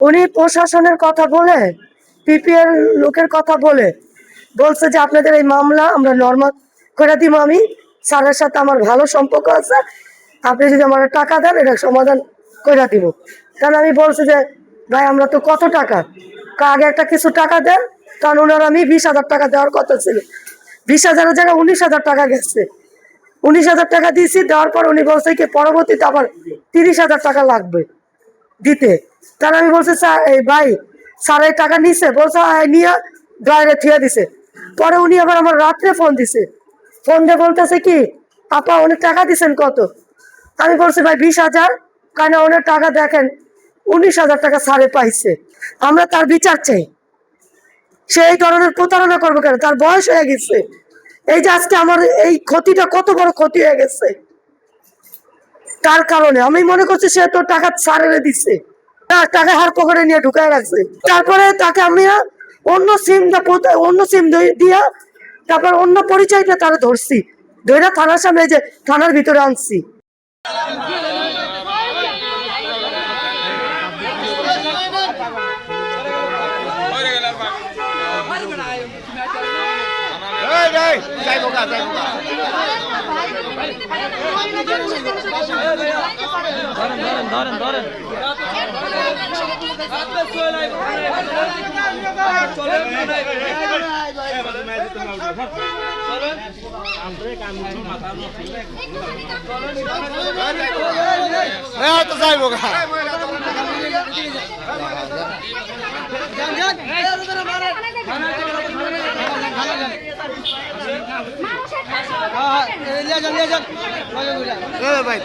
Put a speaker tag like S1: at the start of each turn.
S1: উনি প্রশাসনের কথা বলে পিপিএল লোকের কথা বলে বলছে যে আপনাদের এই মামলা আমরা নর্মাল করে দিব। আমি স্যারের সাথে আমার ভালো সম্পর্ক আছে, আপনি যদি আমার টাকা দেন এটা সমাধান করে দিব। কারণ আমি বলছি যে ভাই আমরা তো কত টাকা আগে একটা কিছু টাকা দেন, কারণ ওনার আমি 20,000 টাকা দেওয়ার কথা ছিল। 20,000-এর জায়গায় 19,000 টাকা গেছে। 19,000 টাকা দিয়েছি, দেওয়ার পর উনি বলছে কি পরবর্তীতে আবার 30,000 টাকা লাগবে দিতে। কারণ আমি বলছি স্যার এই ভাই স্যার এই টাকা নিছে, বলছে নিয়ে ড্রয়ারে থুয়ে দিছে। পরে উনি আবার আমার রাত্রে ফোন দিছে, ফোন দিয়ে বলতেছে কি আপা অনেক টাকা দিছেন কত? আমি বলছি ভাই 20,000। কারণ অনেক টাকা দেখেন 19,000 টাকা স্যারে পাইছে। আমরা তার বিচার চাই। সে এই ধরনের প্রতারণা করবো কেন? তার বয়স হয়ে গেছে। এই যে আজকে আমার এই ক্ষতিটা কত বড় ক্ষতি হয়ে গেছে তার কারণে। আমি মনে করছি সে তো টাকা স্যারেরে দিচ্ছে, টাকা হার পকেটে নিয়ে ঢুকায় রাখছে। তারপরে তাকে আমি অন্য সিম দিয়া তারপর অন্য পরিচয়টা তারা ধরছি, ধরে থানার সামনে যে থানার ভিতরে আনছি।
S2: ভাই